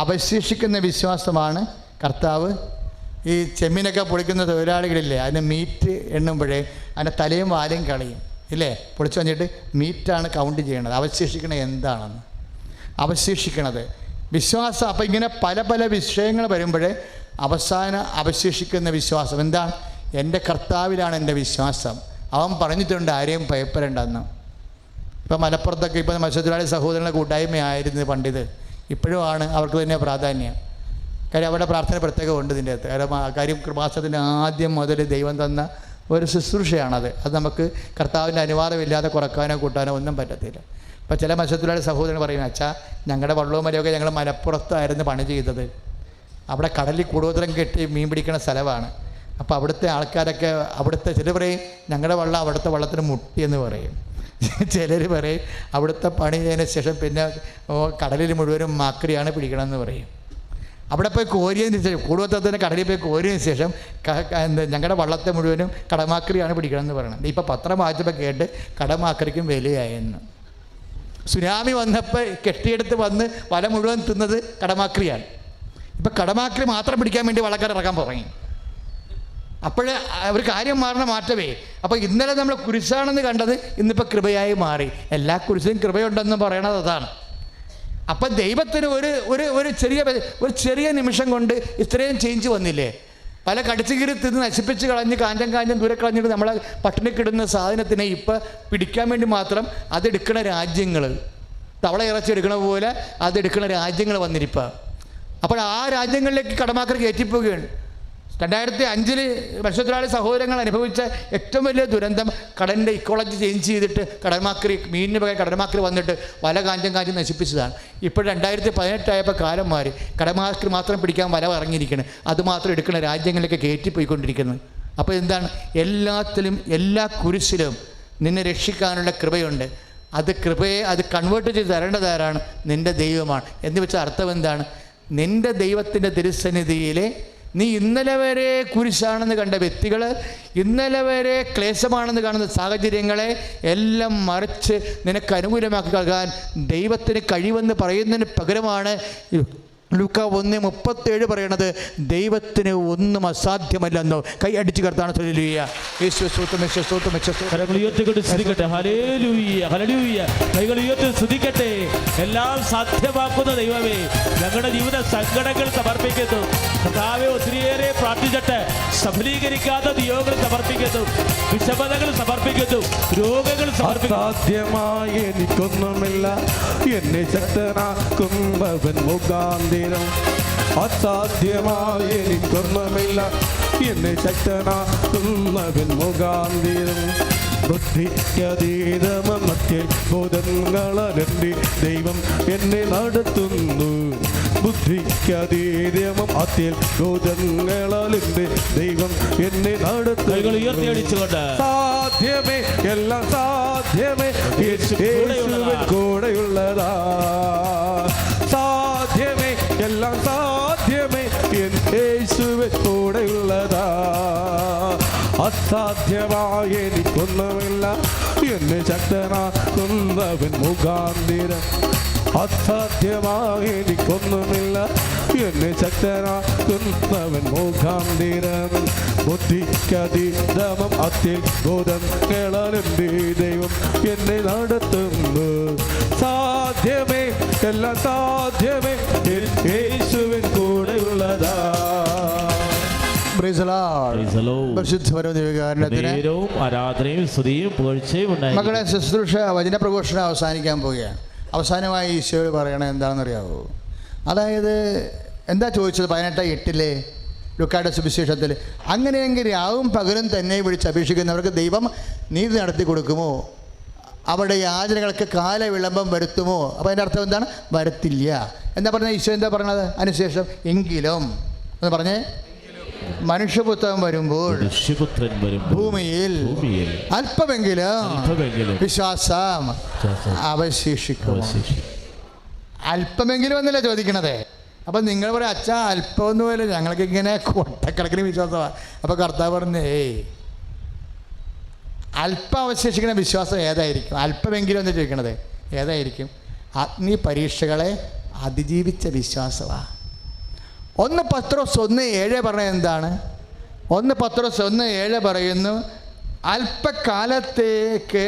അവശേഷിക്കുന്ന വിശ്വാസമാണ് കർത്താവ്. ഈ ചെമ്മീനൊക്കെ പൊളിക്കുന്ന തൊഴിലാളികളില്ലേ, അതിന് മീറ്റ് എണ്ണുമ്പോഴേ അതിൻ്റെ തലയും വാലും കളയും ഇല്ലേ? പൊളിച്ചു വന്നിട്ട് മീറ്റാണ് കൗണ്ട് ചെയ്യണത്. അവശേഷിക്കണത് എന്താണെന്ന് അവശേഷിക്കണത് വിശ്വാസം. അപ്പം ഇങ്ങനെ പല പല വിഷയങ്ങൾ വരുമ്പോഴേ അവസാനം അവശേഷിക്കുന്ന വിശ്വാസം എന്താണ്? എൻ്റെ കർത്താവിലാണ് എൻ്റെ വിശ്വാസം. അവൻ പറഞ്ഞിട്ടുണ്ട് ആരെയും ഭയപ്പെടേണ്ടെന്ന്. ഇപ്പം മലപ്പുറത്തൊക്കെ ഇപ്പം മത്സ്യത്തൊഴിലാളി സഹോദരങ്ങളുടെ കൂട്ടായ്മയായിരുന്നു പണ്ടിത്. ഇപ്പോഴുമാണ് അവർക്ക് തന്നെ പ്രാധാന്യം. കാര്യം അവിടെ പ്രാർത്ഥന പ്രത്യേകമുണ്ട് ഇതിൻ്റെ അകത്ത്. കാര്യം കൃപാസനത്തിന് ആദ്യം മുതൽ ദൈവം തന്ന ഒരു ശുശ്രൂഷയാണത്. അത് നമുക്ക് കർത്താവിൻ്റെ അനുവാദമില്ലാതെ കുറക്കാനോ കൂട്ടാനോ ഒന്നും പറ്റത്തില്ല. ഇപ്പം ചില മത്സ്യത്തൊഴിലാളി സഹോദരൻ പറയും, അച്ഛാ ഞങ്ങളുടെ വള്ളവും മലയൊക്കെ ഞങ്ങൾ മലപ്പുറത്തായിരുന്നു പണി ചെയ്തത്. അവിടെ കടലിൽ കൂടുതലും കെട്ടി മീൻ പിടിക്കുന്ന സ്ഥലമാണ്. അപ്പോൾ അവിടുത്തെ ആൾക്കാരൊക്കെ ചിലർ പറയും ഞങ്ങളുടെ വള്ളം അവിടുത്തെ വള്ളത്തിന് മുട്ടിയെന്ന് പറയും. ചിലർ പറയും അവിടുത്തെ പണി ചെയ്തതിന് ശേഷം പിന്നെ കടലിൽ മുഴുവനും മാക്രിയാണ് പിടിക്കണമെന്ന് പറയും. അവിടെ പോയി കോരിയതിന് ശേഷം കൂടുതൽ കടലിൽ പോയി കോരിയതിന് ശേഷം ഞങ്ങളുടെ വള്ളത്തെ മുഴുവനും കടമാക്രിയാണ് പിടിക്കണമെന്ന് പറയണം. ഇപ്പോൾ പത്രം വായിച്ചപ്പോൾ കേട്ട് കടമാക്രിക്കും വിലയായെന്ന്. സുനാമി വന്നപ്പോൾ കെട്ടിയെടുത്ത് വന്ന് വല മുഴുവൻ തിന്നത് കടമാക്രിയാണ്. ഇപ്പം കടമാക്രി മാത്രം പിടിക്കാൻ വേണ്ടി വള്ളക്കാർ ഇറക്കാൻ തുടങ്ങി. അപ്പോൾ ഒരു കാര്യം മാറണ മാറ്റമേ. അപ്പോൾ ഇന്നലെ നമ്മൾ കുരിശാണെന്ന് കണ്ടത് ഇന്നിപ്പോൾ കൃപയായി മാറി. എല്ലാ കുരിശിനും കൃപയുണ്ടെന്ന് പറയണത് അതാണ്. അപ്പം ദൈവത്തിന് ഒരു ചെറിയ നിമിഷം കൊണ്ട് ഇത്രയും ചേഞ്ച് വന്നില്ലേ? പല കടിച്ചുകീരി തിന്ന് നശിപ്പിച്ച് കളഞ്ഞ് കാഞ്ചം ദൂരെ കളഞ്ഞിട്ട് നമ്മളെ പട്ടിണിക്കിടുന്ന സാധനത്തിനെ ഇപ്പം പിടിക്കാൻ വേണ്ടി മാത്രം അതെടുക്കണ രാജ്യങ്ങൾ, തവള ഇറച്ചി എടുക്കണ പോലെ അതെടുക്കണ രാജ്യങ്ങൾ വന്നിരിപ്പോൾ. അപ്പോൾ ആ രാജ്യങ്ങളിലേക്ക് കടമാക്കർ കയറ്റിപ്പോവുകയാണ്. 2005 മത്സ്യത്തൊഴിലാളി സഹോദരങ്ങൾ അനുഭവിച്ച ഏറ്റവും വലിയ ദുരന്തം കടലിൻ്റെ ഇക്കോളജി ചേഞ്ച് ചെയ്തിട്ട് കടൽമാക്രി, മീനിന് പകരം കടൽമാക്രി വന്നിട്ട് വല കാഞ്ചം നശിപ്പിച്ചതാണ്. ഇപ്പോൾ 2018 ആയപ്പോൾ കാലം മാറി. കടൽമാക്രി മാത്രം പിടിക്കാൻ വല ഇറങ്ങിയിരിക്കണം. അതുമാത്രം എടുക്കുന്ന രാജ്യങ്ങളിലേക്ക് കയറ്റിപ്പോയിക്കൊണ്ടിരിക്കുന്നത്. അപ്പോൾ എന്താണ്? എല്ലാത്തിലും എല്ലാ കുരിശിലും നിന്നെ രക്ഷിക്കാനുള്ള കൃപയുണ്ട്. അത് കൺവേർട്ട് ചെയ്ത് തരേണ്ടത് ആരാണ്? നിൻ്റെ ദൈവമാണ്. എന്ന് വെച്ചാൽ അർത്ഥം എന്താണ്? നിൻ്റെ ദൈവത്തിൻ്റെ തിരുസന്നിധിയിലെ നീ ഇന്നലെ വരെ കുരിശാണെന്ന് കണ്ട വ്യക്തികൾ, ഇന്നലെ വരെ ക്ലേശമാണെന്ന് കാണുന്ന സാഹചര്യങ്ങളെ എല്ലാം മറിച്ച് നിനക്ക് അനുകൂലമാക്കി നൽകാൻ ദൈവത്തിന് കഴിവെന്ന് പറയുന്നതിന് പകരമാണ് ലൂക്ക 1:37 പറയണത് ദൈവത്തിന് ഒന്നും അസാധ്യമല്ലെന്നോ. കൈ അടിച്ച് കർത്താണ്. ഹല്ലേലൂയ. യേശുവേ സ്തോത്രം, യേശുവേ സ്തോത്രം, യേശുവേ സ്തോത്രം. കരങ്ങൾ ഉയർത്തിക്കൊണ്ട് സ്തുതിക്കട്ടെ. ഹല്ലേലൂയ, ഹല്ലേലൂയ. കൈകൾ ഉയർത്തി സ്തുതിക്കട്ടെ. എല്ലാം സാധ്യമാക്കുന്ന ദൈവമേ, ഞങ്ങളുടെ ജീവിത സങ്കടങ്ങൾ സമർപ്പിക്കുന്നു. കർത്താവേ, ഒത്തിരിയേറെ പ്രാർത്ഥിച്ചിട്ട് സഫലീകരിക്കാത്ത നിയോഗങ്ങൾ സമർപ്പിക്കുന്നു, വിഷമതകൾ സമർപ്പിക്കുന്നു, രോഗങ്ങൾ സമർപ്പിക്കുന്നു. അസാധ്യമായി എനിക്കൊന്നുമില്ല, എന്നെ ശക്തനാക്കുന്നവൻ മുഖാന്തിരം. അസാധ്യമായി എനിക്കൊന്നുമില്ല, എന്നെ ശക്തനാക്കുന്നവൻ മുഖാന്തിരം. ബുദ്ധിക്കതീതമത്യത്ഭുതങ്ങളെ ദൈവം എന്നെ നടത്തുന്നു. ബുദ്ധിക്കതീതമം അത്യത്ഭുതങ്ങളെ ദൈവം എന്നെ നടത്തുന്നു. കൈകൾ ഉയർത്തി അടിച്ചുകൊണ്ട് സാധ്യമേ, എല്ലാം സാധ്യമേ, യേശുവിൻ കൂടെയുള്ളതാ. സാധ്യമേ, എല്ലാം സാധ്യമേ, യേശുവിൻ കൂടെയുള്ളതാ. അസാധ്യമായി എനിക്കൊന്നുമില്ല, എന്നെ ശക്തനാക്കുന്നവൻ മുഖാന്തിരം. അസാധ്യമായി എനിക്കൊന്നുമില്ല, എന്നെ ശക്തനാക്കുന്നവൻ മുഖാന്തിരം. ബുദ്ധിക്കതീതമം അത്യത്ഭുതങ്ങളെ ദൈവം എന്നെ നടത്തുന്നു. സാധ്യമേ, എല്ലാം സാധ്യമേ, യേശുവിൻ കൂടെയുള്ളതാ. Praise the Lord. Praise the Lord. പരിശുദ്ധപരമ ദിവ്യകാരുണ്യത്തിന് നേരവും ആരാധനയും സ്തുതിയും പുകഴ്ചയും ഉണ്ടായി. മക്കളെ, ശുശ്രൂഷ വചന പ്രഘോഷണം അവസാനിക്കാൻ പോവുകയാണ്. അവസാനമായി ഈശോയോട് പറയണത് എന്താണെന്നറിയാവോ? അതായത് എന്താ ചോദിച്ചത് 18:8 ലൂക്കായുടെ സുവിശേഷത്തിൽ? അങ്ങനെയെങ്കിൽ രാവും പകലും തന്നെ വിളിച്ച് അപേക്ഷിക്കുന്നവർക്ക് ദൈവം നീതി നടത്തി കൊടുക്കുമോ? അവരുടെ യാചനകൾക്ക് കാലവിളംബം വരുത്തുമോ? അപ്പോൾ അതിൻ്റെ അർത്ഥം എന്താണ്? വരുത്തില്ല. എന്താ പറഞ്ഞത് ഈശോ? എന്താ പറഞ്ഞത് അതിനുശേഷം? എങ്കിലും എന്ന് പറഞ്ഞേ, മനുഷ്യപുത്രൻ വരുമ്പോൾ ഭൂമിയിൽ അല്പമെങ്കിലും വിശ്വാസം അവശേഷിക്കും. അല്പമെങ്കിലും എന്നല്ല ചോദിക്കണത്. അപ്പം നിങ്ങൾ പറയും, അച്ഛാ അല്പമൊന്നുമല്ല, ഞങ്ങൾക്ക് ഇങ്ങനെ കൊട്ടക്കണക്കിന് വിശ്വാസമാണ്. അപ്പോൾ കർത്താവ് പറഞ്ഞേ, അല്പം അവശേഷിക്കുന്ന വിശ്വാസം ഏതായിരിക്കും? അല്പമെങ്കിലും എന്ന് ചോദിക്കണത് ഏതായിരിക്കും? അഗ്നി പരീക്ഷകളെ അതിജീവിച്ച വിശ്വാസമാണ്. 1 പത്രോസ് 1:7 പറഞ്ഞത് എന്താണ്? 1 പത്രോസ് 1:7 പറയുന്നു, അല്പകാലത്തേക്ക്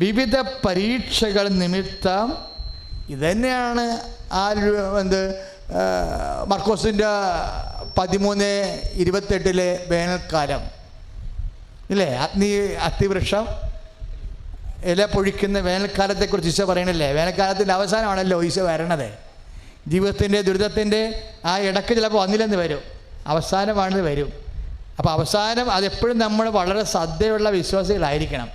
വിവിധ പരീക്ഷകൾ നിമിത്തം. ഇതുതന്നെയാണ് മർക്കോസിൻ്റെ 13:28 വേനൽക്കാലം ഇല്ലേ? അത്തിവൃക്ഷം ഇല പൊഴിക്കുന്ന വേനൽക്കാലത്തെക്കുറിച്ച് ഈശോ പറയണില്ലേ? വേനൽക്കാലത്തിൻ്റെ അവസാനമാണല്ലോ ഈശോ വരണത്. ജീവിതത്തിൻ്റെ ദുരിതത്തിൻ്റെ ആ ഇടയ്ക്ക് ചിലപ്പോൾ വന്നില്ലെന്ന് വരും, അവസാനമാണെന്ന് വരും. അപ്പോൾ അവസാനം അതെപ്പോഴും നമ്മൾ വളരെ ശ്രദ്ധയുള്ള വിശ്വാസികളായിരിക്കണം.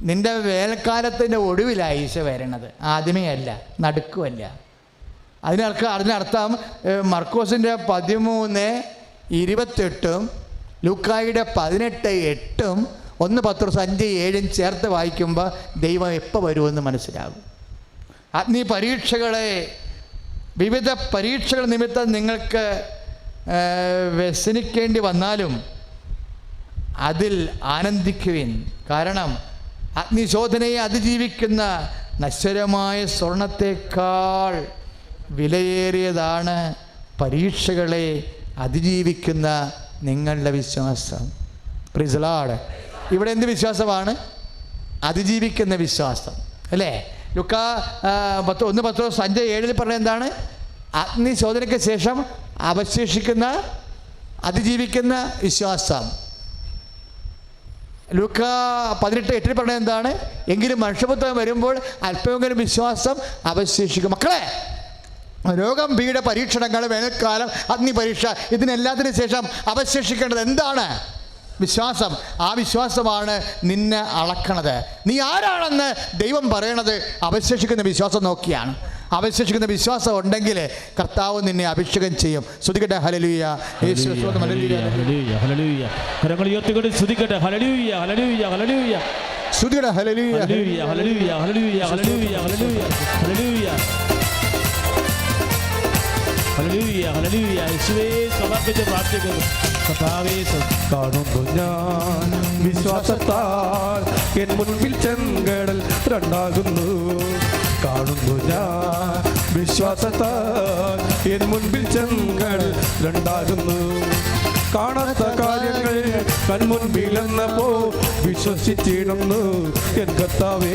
നിൻ്റെ വേനൽക്കാലത്തിൻ്റെ ഒടുവിലായി ഈശോ വരണത്, ആദ്യമേ അല്ല, നടുക്കുമല്ല. അതിനർത്ഥം മർക്കോസിൻ്റെ 13:28 ലൂക്കായുടെ 18:8 1 പത്രോസ് 5:7 ചേർത്ത് വായിക്കുമ്പോൾ ദൈവം എപ്പോൾ വരുമെന്ന് മനസ്സിലാകും. അഗ്നി പരീക്ഷകളെ, വിവിധ പരീക്ഷകൾ നിമിത്തം നിങ്ങൾക്ക് വ്യസനിക്കേണ്ടി വന്നാലും അതിൽ ആനന്ദിക്കുവിൻ. കാരണം അഗ്നിശോധനയെ അതിജീവിക്കുന്ന നശ്വരമായ സ്വർണത്തേക്കാൾ വിലയേറിയതാണ് പരീക്ഷകളെ അതിജീവിക്കുന്ന നിങ്ങളുടെ വിശ്വാസം. Price the Lord. ഇവിടെ എന്ത് വിശ്വാസമാണ്? അതിജീവിക്കുന്ന വിശ്വാസം അല്ലേ? ലൂക്കാ 1 പത്രോസ് 5:7 പറഞ്ഞത് എന്താണ്? അഗ്നിശോധനയ്ക്ക് ശേഷം അവശേഷിക്കുന്ന അതിജീവിക്കുന്ന വിശ്വാസം. ലൂക്കാ 18:8 പറഞ്ഞത് എന്താണ്? എങ്കിലും മനുഷ്യപുത്രൻ വരുമ്പോൾ അല്പമെങ്കിലും വിശ്വാസം അവശേഷിക്കും. മക്കളെ, രോഗം, പീഡ, പരീക്ഷണങ്ങൾ, വേനൽക്കാലം, അഗ്നിപരീക്ഷ, ഇതിനെല്ലാത്തിനു ശേഷം അവശേഷിക്കേണ്ടത് എന്താണ്? വിശ്വാസം. ആ വിശ്വാസമാണ് നിന്നെ അളക്കണത്. നീ ആരാണെന്ന് ദൈവം പറയണത് അവശേഷിക്കുന്ന വിശ്വാസം നോക്കിയാണ്. അവശേഷിക്കുന്ന വിശ്വാസം ഉണ്ടെങ്കിൽ കർത്താവ് നിന്നെ അഭിഷേകം ചെയ്യും. സ്തുതിക്കട്ടെ. ഹല്ലേലൂയ. യേശുവേ സ്തോത്രം. ഹല്ലേലൂയ, ഹല്ലേലൂയ. കരങ്ങൾ ഉയർത്തിക്കൊണ്ട് സ്തുതിക്കട്ടെ. ഹല്ലേലൂയ, ഹല്ലേലൂയ, ഹല്ലേലൂയ. സ്തുതിക്കട്ടെ. ഹല്ലേലൂയ, ഹല്ലേലൂയ, ഹല്ലേലൂയ, ഹല്ലേലൂയ, ഹല്ലേലൂയ, ഹല്ലേലൂയ, ഹല്ലേലൂയ. ഹല്ലേലൂയ, ഹല്ലേലൂയ. യേശുവേ സമർപ്പിച്ച് പ്രാർത്ഥിക്കുന്നു. കർത്താവേ, കാണുന്നു ഞാൻ വിശ്വാസത്താൽ എൻ മുൻപിൽ ചെങ്കടൽ രണ്ടാകുന്നു. കാണുന്നു ഞാൻ വിശ്വാസത്താൽ എൻ മുൻപിൽ ചെങ്കടൽ രണ്ടാകുന്നു. കാണാത്ത കാര്യങ്ങൾ കൺമുൻപിലെന്നപ്പോ വിശ്വസിച്ചിടുന്നു എൻ കർത്താവേ.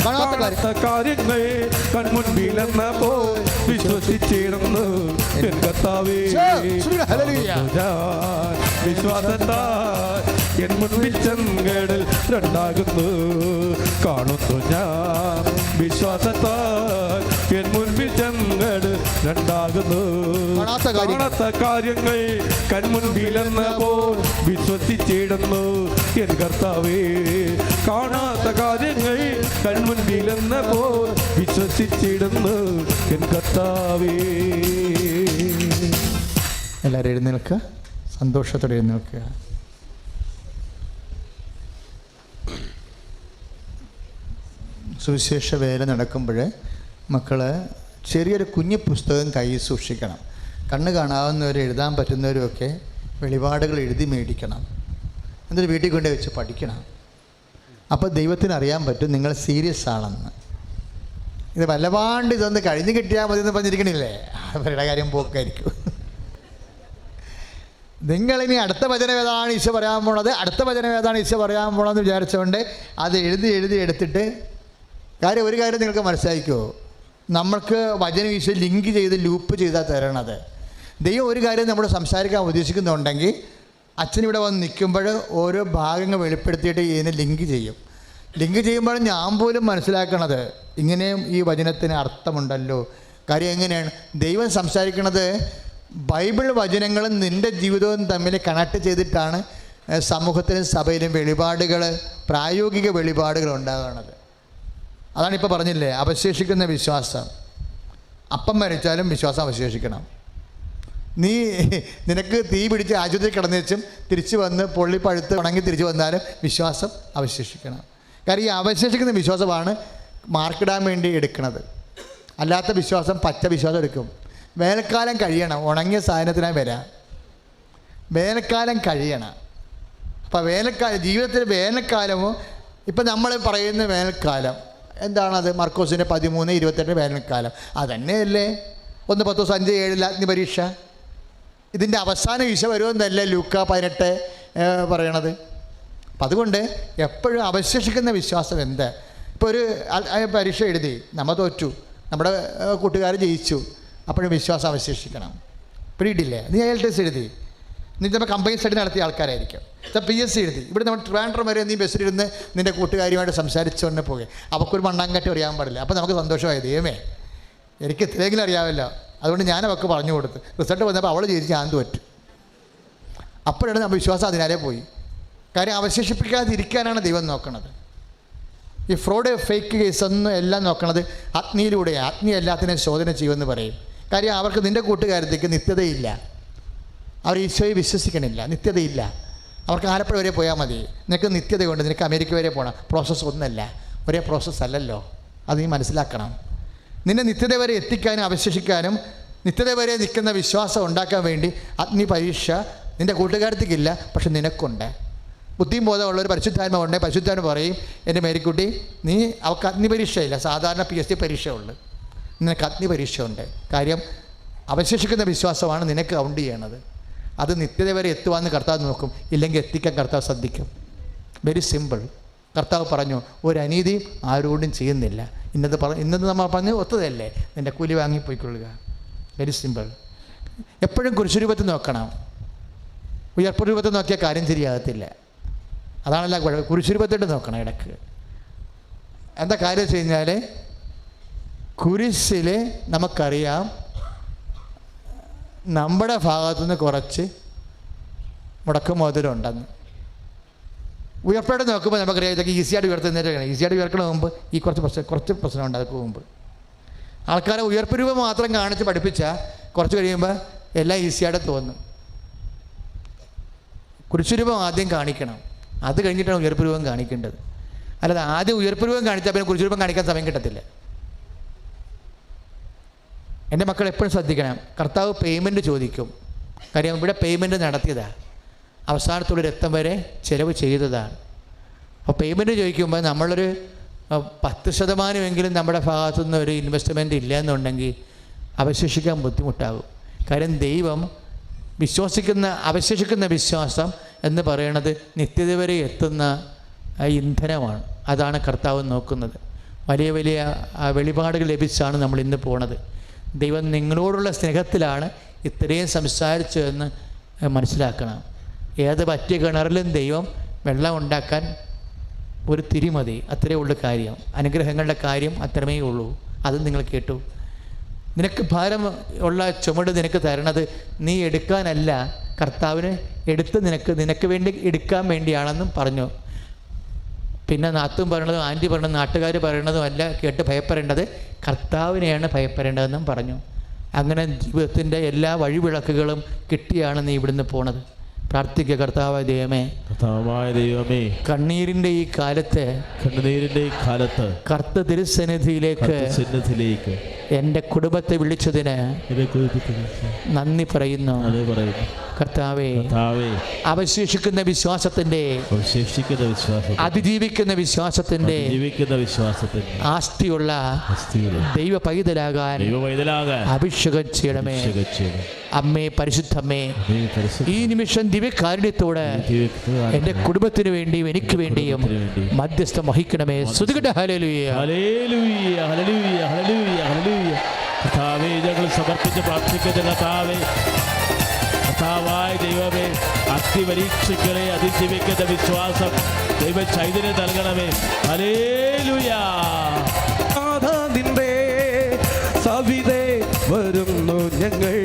കാണാത്ത കാര്യങ്ങൾ കൺമുൻപിലെന്നപ്പോ വിശ്വസിച്ചിടുന്നു എൻ കർത്താവേ. വിശ്വാസത്താൽ എൻ മുൻപിൽ ചെങ്കടൽ രണ്ടാകുന്നു. കാണുന്നു ഞാൻ വിശ്വാസത്താൽ എൻ മുൻപിൽ ചെങ്കടൽ രണ്ടാകുന്നു. കാണാത്ത കാര്യങ്ങൾ കൺമുൻപിലെന്നപ്പോൾ വിശ്വസിച്ചിടുന്നു എൻ കർത്താവേ. കാണാത്ത കാര്യങ്ങൾ കൺമുൻപിലെന്നപ്പോൾ വിശ്വസിച്ചിടുന്നു എൻ കർത്താവേ. എല്ലാവരും എഴുന്നേൽക്കുക, സന്തോഷത്തോടെ എഴുന്നേൽക്കുക. സുവിശേഷ വേല നടക്കുമ്പോൾ മക്കൾ ചെറിയൊരു കുഞ്ഞു പുസ്തകം കയ്യിൽ സൂക്ഷിക്കണം. കണ്ണ് കാണാവുന്നവരും എഴുതാൻ പറ്റുന്നവരുമൊക്കെ വെളിപാടുകൾ എഴുതി മേടിക്കണം. എന്നിട്ട് വീട്ടിൽ കൊണ്ട് വെച്ച് പഠിക്കണം. അപ്പോൾ ദൈവത്തിന് അറിയാൻ പറ്റും നിങ്ങൾ സീരിയസ് ആണെന്ന്. ഇത് വല്ലപാണ്ട് ഇതൊന്ന് കഴിഞ്ഞ് കിട്ടിയാൽ മതി എന്ന് പറഞ്ഞിരിക്കണില്ലേ, അവരുടെ കാര്യം പോക്കായിരിക്കും. നിങ്ങളിനി അടുത്ത വചനം ഏതാണ് ഈശോ പറയാൻ പോണത്, അടുത്ത വചനം ഏതാണ് ഈശോ പറയാൻ പോണതെന്ന് വിചാരിച്ചുകൊണ്ട് അത് എഴുതി എടുത്തിട്ട് ഒരു കാര്യം നിങ്ങൾക്ക് മനസ്സിലാക്കിക്കോ, നമ്മൾക്ക് വചനം ഈശോ ലിങ്ക് ചെയ്ത് ലൂപ്പ് ചെയ്താൽ തരണത്. ദൈവം ഒരു കാര്യം നമ്മൾ സംസാരിക്കാൻ ഉദ്ദേശിക്കുന്നുണ്ടെങ്കിൽ അച്ഛനിവിടെ വന്ന് നിൽക്കുമ്പോൾ ഓരോ ഭാഗങ്ങൾ വെളിപ്പെടുത്തിയിട്ട് ഇതിനെ ലിങ്ക് ചെയ്യും. ലിങ്ക് ചെയ്യുമ്പോൾ ഞാൻ പോലും മനസ്സിലാക്കണത് ഇങ്ങനെയും ഈ വചനത്തിന് അർത്ഥമുണ്ടല്ലോ. കാര്യം എങ്ങനെയാണ് ദൈവം സംസാരിക്കണത്, ബൈബിൾ വചനങ്ങളും നിൻ്റെ ജീവിതവും തമ്മിൽ കണക്ട് ചെയ്തിട്ടാണ് സമൂഹത്തിലും സഭയിലും വെളിപാടുകൾ, പ്രായോഗിക വെളിപാടുകൾ ഉണ്ടാകുന്നത്. അതാണിപ്പോൾ പറഞ്ഞില്ലേ, അവശേഷിക്കുന്ന വിശ്വാസം. അപ്പം മരിച്ചാലും വിശ്വാസം അവശേഷിക്കണം. നിനക്ക് തീ പിടിച്ച് ആശുപത്രി കിടന്നുവെച്ചും തിരിച്ചു വന്ന് പൊള്ളി പഴുത്ത് ഉണങ്ങി തിരിച്ചു വന്നാലും വിശ്വാസം അവശേഷിക്കണം. കാരണം ഈ അവശേഷിക്കുന്ന വിശ്വാസമാണ് മാർക്കിടാൻ വേണ്ടി എടുക്കുന്നത്. അല്ലാത്ത വിശ്വാസം പച്ച വിശ്വാസം എടുക്കും. വേനൽക്കാലം കഴിയണം, ഉണങ്ങിയ സാധനത്തിനായി വരാം. വേനൽക്കാലം കഴിയണം. അപ്പോൾ ജീവിതത്തിൽ വേനൽക്കാലമോ ഇപ്പം നമ്മൾ പറയുന്ന വേനൽക്കാലം എന്താണത്? മർക്കോസിൻ്റെ 13:28 വേനൽക്കാലം അതന്നെയല്ലേ. 1:10-5-7 അഗ്നി പരീക്ഷ. ഇതിൻ്റെ അവസാനം ഈശോ വരുമെന്നല്ലേ ലൂക്കാ 18 പറയണത്. അപ്പം അതുകൊണ്ട് എപ്പോഴും അവശേഷിക്കുന്ന വിശ്വാസം എന്താ? ഇപ്പോൾ ഒരു പരീക്ഷ എഴുതി നമ്മൾ തോറ്റു, നമ്മുടെ കൂട്ടുകാർ ജയിച്ചു, അപ്പോഴും വിശ്വാസം അവശേഷിക്കണം. പിടിയിട്ടില്ലേ? നീ IELTS എഴുതി, നീ ചിലപ്പോൾ കമ്പനി സ്റ്റഡി നടത്തിയ ആൾക്കാരായിരിക്കും. PSC എഴുതി, ഇവിടെ നമ്മൾ ട്രിവാൻഡ്രം വരെ നീ ബസ്സിലിരുന്ന് നിൻ്റെ കൂട്ടുകാരിയുമായിട്ട് സംസാരിച്ചുകൊണ്ട് പോകുക. അവൾക്കൊരു മണ്ണാങ്കട്ടി അറിയാൻ പാടില്ല. അപ്പോൾ നമുക്ക് സന്തോഷമായി, ദൈവമേ എനിക്ക് ഇത്രയെങ്കിലും അറിയാമല്ലോ, അതുകൊണ്ട് ഞാൻ അവൾക്ക് പറഞ്ഞു കൊടുത്ത്. റിസൾട്ട് വന്നപ്പോൾ അവൾ ജയിച്ച് ഞാൻ തോറ്റു. അപ്പോഴാണ് നമ്മൾ വിശ്വാസം അതിനാലേ പോയി. കാര്യം അവശേഷിപ്പിക്കാതിരിക്കാനാണ് ദൈവം നോക്കണത്. ഈ ഫ്രോഡ്, ഫേക്ക് കേസ് ഒന്നും എല്ലാം നോക്കണത് അഗ്നിയിലൂടെ. അഗ്നി എല്ലാത്തിനെയും ശോധന ചെയ്യുമെന്ന് പറയും. കാര്യം അവർക്ക് നിൻ്റെ കൂട്ടുകാരത്തേക്ക് നിത്യതയില്ല. അവർ ഈശോയെ വിശ്വസിക്കണില്ല, നിത്യതയില്ല. അവർക്ക് ആലപ്പുഴ വരെ പോയാൽ മതി. നിനക്ക് നിത്യതയുണ്ട്, നിനക്ക് അമേരിക്ക വരെ പോകണം. പ്രോസസ്സ് ഒന്നല്ല, ഒരേ പ്രോസസ്സ് അല്ലല്ലോ. അത് നീ മനസ്സിലാക്കണം. നിന്നെ നിത്യത വരെ എത്തിക്കാനും അവശേഷിക്കാനും നിത്യത വരെ നിൽക്കുന്ന വിശ്വാസം ഉണ്ടാക്കാൻ വേണ്ടി അഗ്നി പരീക്ഷ നിൻ്റെ കൂട്ടുകാരത്തേക്കില്ല, പക്ഷെ നിനക്കുണ്ട്. ബുദ്ധിയും ബോധമുള്ളൊരു പരിശുദ്ധാത്മ ഉണ്ട്. പരിശുദ്ധാത്മ പറയും, എൻ്റെ മേരിക്കുട്ടി നീ അവൾക്ക് അഗ്നി പരീക്ഷയില്ല, സാധാരണ PSC പരീക്ഷ ഉള്ളു, നിനക്ക് അഗ്നി പരീക്ഷ ഉണ്ട്. കാര്യം അവശേഷിക്കുന്ന വിശ്വാസമാണ് നിനക്ക് കൗണ്ട് ചെയ്യണത്. അത് നിത്യത വരെ എത്തുവാന്ന് കർത്താവ് നോക്കും, ഇല്ലെങ്കിൽ എത്തിക്കാൻ കർത്താവ് ശ്രദ്ധിക്കും. Very simple. കർത്താവ് പറഞ്ഞു, ഒരു അനീതിയും ആരോടും ചെയ്യുന്നില്ല. ഇന്നത് നമ്മൾ പറഞ്ഞ് ഒത്തതല്ലേ, നിൻ്റെ കൂലി വാങ്ങിപ്പോയിക്കൊള്ളുക. Very simple. എപ്പോഴും കുരിശുരൂപത്തിൽ നോക്കണം. ഉയർപ്പ് രൂപത്തിൽ നോക്കിയാൽ കാര്യം ശരിയാകത്തില്ല. അതാണല്ല കുഴപ്പം. കുരിശുരൂപത്തിട്ട് നോക്കണം ഇടയ്ക്ക്. എന്താ കാര്യം വെച്ച് കഴിഞ്ഞാൽ, കുരിശിൽ നമുക്കറിയാം നമ്മുടെ ഭാഗത്തുനിന്ന് കുറച്ച് മുടക്കുമോതിരമുണ്ടെന്ന്. ഉയർപ്പോടെ നോക്കുമ്പോൾ നമുക്കറിയാം ഇതൊക്കെ ഈസിയായിട്ട് ഉയർത്തുന്നതിൻ്റെ. ഈസിയായിട്ട് ഉയർക്കണ മുമ്പ് ഈ കുറച്ച് പ്രശ്നമുണ്ട്. അതൊക്കെ മുമ്പ് ആൾക്കാരെ ഉയർപ്പ് രൂപം മാത്രം കാണിച്ച് പഠിപ്പിച്ചാൽ കുറച്ച് കഴിയുമ്പോൾ എല്ലാം ഈസിയായിട്ട് തോന്നും. കുരിശുരൂപം ആദ്യം കാണിക്കണം, അത് കഴിഞ്ഞിട്ടാണ് ഉയർപ്പ് രൂപം കാണിക്കേണ്ടത്. അല്ലാതെ ആദ്യം ഉയർപ്പ് രൂപം കാണിച്ചാൽ പിന്നെ കുരിശുരൂപം കാണിക്കാൻ സമയം കിട്ടത്തില്ല. എൻ്റെ മക്കൾ എപ്പോഴും ശ്രദ്ധിക്കണം, കർത്താവ് പേയ്മെൻറ്റ് ചോദിക്കും. കാര്യം ഇവിടെ പേയ്മെൻറ്റ് നടത്തിയതാണ്, അവസാനത്തുള്ള രക്തം വരെ ചിലവ് ചെയ്തതാണ്. അപ്പോൾ പേയ്മെൻറ്റ് ചോദിക്കുമ്പോൾ നമ്മളൊരു 10% നമ്മുടെ ഭാഗത്തുനിന്ന് ഒരു ഇൻവെസ്റ്റ്മെൻറ്റ് ഇല്ല എന്നുണ്ടെങ്കിൽ അവശേഷിക്കാൻ ബുദ്ധിമുട്ടാകും. കാര്യം ദൈവം അവശേഷിക്കുന്ന വിശ്വാസം എന്ന് പറയുന്നത് നിത്യത വരെ എത്തുന്ന ഇന്ധനമാണ്. അതാണ് കർത്താവ് നോക്കുന്നത്. വലിയ വലിയ വെളിപാടുകൾ ലഭിച്ചാണ് നമ്മൾ ഇന്ന് പോണത്. ദൈവം നിങ്ങളോടുള്ള സ്നേഹത്തിലാണ് ഇത്രയും സംസാരിച്ചതെന്ന് മനസ്സിലാക്കണം. ഏത് പറ്റിയ കിണറിലും ദൈവം വെള്ളം ഉണ്ടാക്കാൻ ഒരു തിരി മതി. അത്രയേ ഉള്ളൂ കാര്യം. അനുഗ്രഹങ്ങളുടെ കാര്യം അത്രമേ ഉള്ളൂ. അതും നിങ്ങൾ കേട്ടു. നിനക്ക് ഭാരം ഉള്ള ചുമട് നിനക്ക് തരണത് നീ എടുക്കാനല്ല, കർത്താവിന് എടുത്ത് നിനക്ക് വേണ്ടി എടുക്കാൻ വേണ്ടിയാണെന്നും പറഞ്ഞു. പിന്നെ നാത്തും പറയണതും ആൻറ്റി പറയണതും നാട്ടുകാർ പറയണതും അല്ല കേട്ട് ഭയപ്പെടേണ്ടത്, കർത്താവിനെയാണ് ഭയപ്പെടേണ്ടതെന്നും പറഞ്ഞു. അങ്ങനെ ജീവിതത്തിൻ്റെ എല്ലാ വഴിവിളക്കുകളും കിട്ടിയാണ് നീ ഇവിടുന്ന് പോണത്. പ്രാർത്ഥിക്കുക. കർത്താവായ ദൈവമേ, കണ്ണീരിൻ്റെ ഈ കാലത്ത് കർത്ത തിരുസന്നിധിയിലേക്ക് എൻ്റെ കുടുംബത്തെ വിളിച്ചതിന് നന്ദി പറയുന്നു. കർത്താവേ, അവശേഷിക്കുന്ന വിശ്വാസത്തിൻ്റെ അതിജീവിക്കുന്ന വിശ്വാസത്തിൻ്റെ ആസ്തിയുള്ള ദൈവ പൈതലാകാൻ അഭിഷേകം ചെയ്യണമേ. അമ്മേ, പരിശുദ്ധമ്മേ, ഈ നിമിഷം ദിവ്യകാരുണ്യത്തോടെ എൻ്റെ കുടുംബത്തിന് വേണ്ടിയും എനിക്ക് വേണ്ടിയും മധ്യസ്ഥം വഹിക്കണമേ. സ്തുതിക്കട്ടെ. ഹല്ലേലൂയ, ഹല്ലേലൂയ, ഹല്ലേലൂയ, ഹല്ലേലൂയ, ഹല്ലേലൂയ. കർത്താവേ, ഞങ്ങൾ സമർപ്പിച്ച് പ്രാർത്ഥിക്കുന്ന കർത്താവായ ദൈവമേ, അഗ്നിപരീക്ഷകളെ അതിജീവിക്കുന്ന വിശ്വാസം ദൈവ ചൈതന്യം നൽകണമേ. ഹല്ലേലൂയ. നിന്റെ സവിതേ വരുന്നു ഞങ്ങൾ,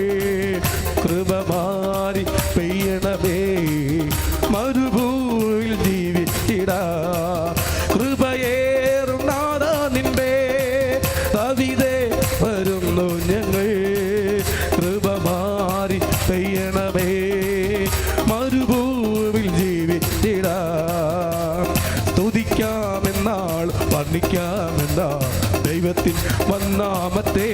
കൃപ മാറി പെയ്യണമേ, മരുഭൂമിയിൽ ജീവിച്ചിടാ. കൃപയേറും നാഥ നിന്റെ സവിതേ വരുന്നു ഞങ്ങൾ, കൃപ മാറി പെയ്യണമേ, മരുഭൂമിയിൽ ജീവിച്ചിടാ. സ്തുതിക്കാമെന്നാൾ വർണ്ണിക്കാമെന്നാൾ ദൈവത്തിൻ വന്നാമത്തെ